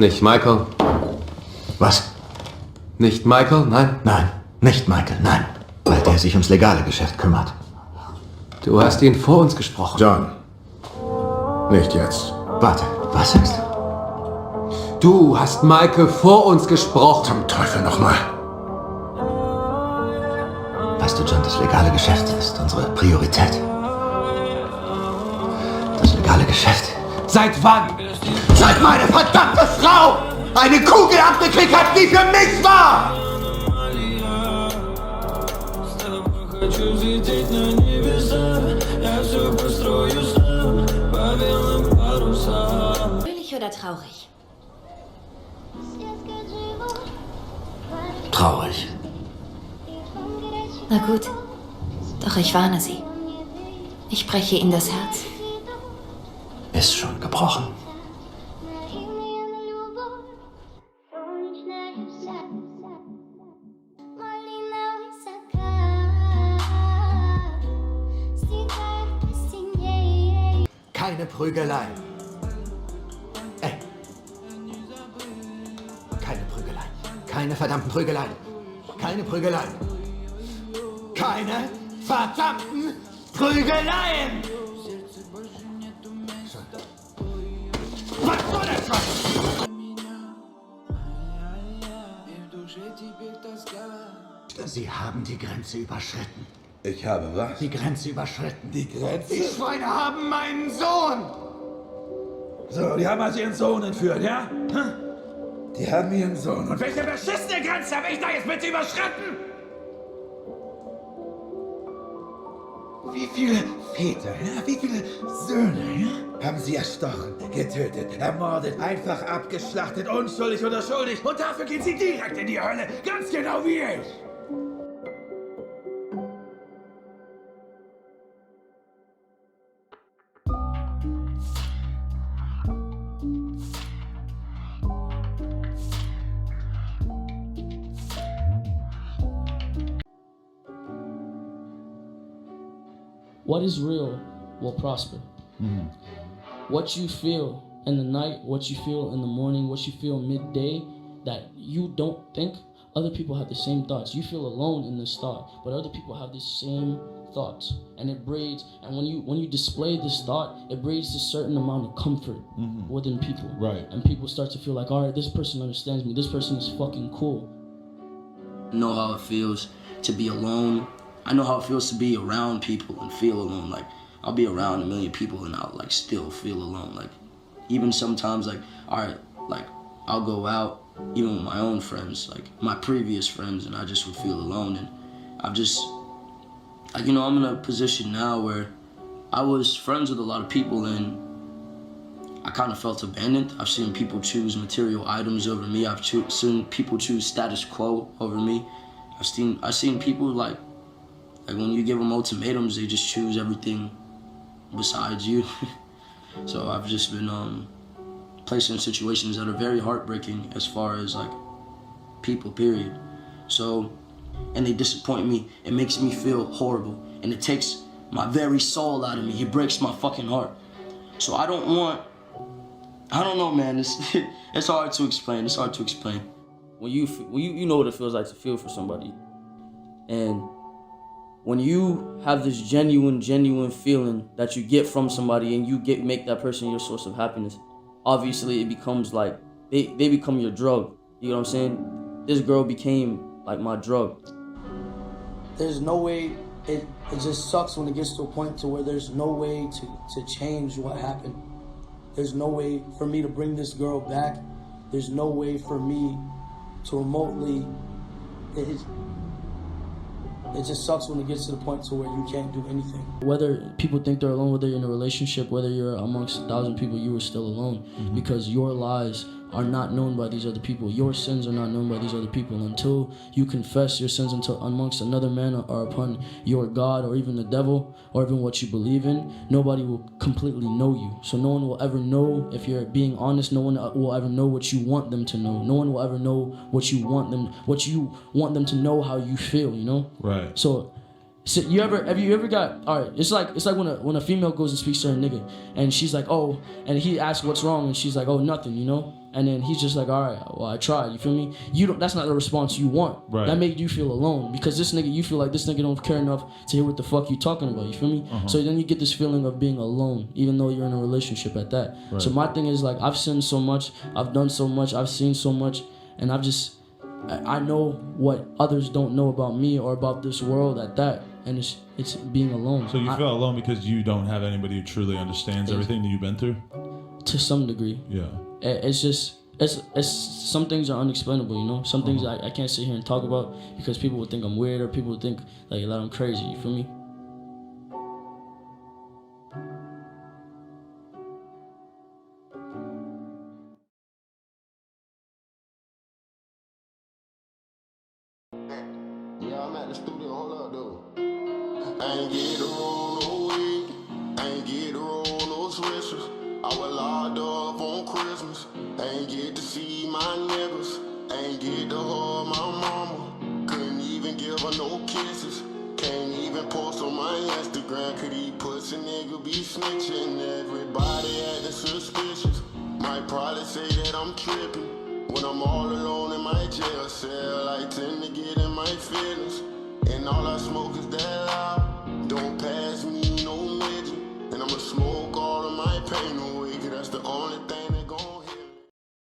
Nicht Michael. Was? Nicht Michael, nein? Nein, nicht Michael, nein. Weil der sich ums legale Geschäft kümmert. Du hast ihn vor uns gesprochen. John. Nicht jetzt. Warte, was sagst du? Du hast Michael vor uns gesprochen. Zum Teufel nochmal. Weißt du, John, das legale Geschäft ist unsere Priorität. Das legale Geschäft. Seit wann? Seit meine verdammte Frau eine Kugel abgekriegt hat, die für mich war! Fröhlich oder traurig? Traurig. Na gut, doch ich warne Sie. Ich breche Ihnen das Herz. Ist schon gebrochen. Keine Prügelei. Ey. Keine Prügelei. Keine verdammten Prügeleien. Keine Prügeleien. Keine verdammten Prügeleien! Was soll das schon? Sie haben die Grenze überschritten. Ich habe was? Die Grenze überschritten. Die Grenze? Die Schweine haben meinen Sohn! So, die haben also ihren Sohn entführt, ja? Hm? Die haben ihren Sohn. Und welche beschissene Grenze habe ich da jetzt bitte überschritten? Wie viele Väter, ja? Wie viele Söhne, ja? Haben sie erstochen, getötet, ermordet, einfach abgeschlachtet, unschuldig oder schuldig. Und dafür gehen sie direkt in die Hölle, ganz genau wie ich. What is real will prosper. Mm-hmm. What you feel in the night, what you feel in the morning, what you feel midday, that you don't think, other people have the same thoughts. You feel alone in this thought, but other people have the same thoughts. And it breeds, and when you display this thought, it breeds a certain amount of comfort within people. Right. And people start to feel like, all right, this person understands me. This person is fucking cool. I know how it feels to be alone. I know how it feels to be around people and feel alone. Like, I'll be around a million people and I'll, like, still feel alone. Like, even sometimes, like, all right, like, I'll go out, even with my own friends, like, my previous friends, and I just would feel alone. And I've just, like, you know, I'm in a position now where I was friends with a lot of people and I kind of felt abandoned. I've seen people choose material items over me. I've seen people choose status quo over me. I've seen people, like when you give them ultimatums, they just choose everything besides you. So I've just been placed in situations that are very heartbreaking as far as, like, people, period. So, and they disappoint me. It makes me feel horrible. And it takes my very soul out of me. It breaks my fucking heart. So I don't know, man. It's hard to explain. It's hard to explain. When you know what it feels like to feel for somebody. And when you have this genuine feeling that you get from somebody and you make that person your source of happiness, obviously it becomes like, they become your drug. You know what I'm saying? This girl became like my drug. There's no way, it just sucks when it gets to a point to where there's no way to change what happened. There's no way for me to bring this girl back. There's no way for me to remotely, it just sucks when it gets to the point to where you can't do anything. Whether people think they're alone, whether you're in a relationship, whether you're amongst 1,000 people, you are still alone. Because your lies are not known by these other people. Your sins are not known by these other people. Until you confess your sins amongst another man or upon your God or even the devil or even what you believe in, nobody will completely know you. So no one will ever know if you're being honest. No one will ever know what you want them to know. No one will ever know what you want them to know how you feel, you know? Right. So So have you ever got, all right, it's like when a female goes and speaks to her nigga and she's like, oh, and he asks what's wrong and she's like, oh, nothing, you know? And then he's just like, all right, well, I tried, you feel me? That's not the response you want. Right. That made you feel alone because this nigga, you feel like this nigga don't care enough to hear what the fuck you talking about, you feel me? So then you get this feeling of being alone, even though you're in a relationship at that. Right. So my thing is like, I've sinned so much, I've done so much, I've seen so much, and I know what others don't know about me or about this world at that. And it's being alone. So you feel alone because you don't have anybody who truly understands everything that you've been through? To some degree. Yeah. It's just, it's some things are unexplainable, you know? Some things I can't sit here and talk about because people would think I'm weird or people would think like that I'm crazy, you feel me? Yeah, I'm at the studio, hold up though. I ain't get to roll no weed, I ain't get to roll no switches. I was locked up on Christmas, I ain't get to see my niggas, I ain't get to hug my mama, couldn't even give her no kisses. Can't even post on my Instagram, could he pussy nigga be snitching? Everybody acting suspicious, might probably say that I'm tripping. When I'm all alone in my jail cell, I tend to get in my feelings. And all I smoke is that loud.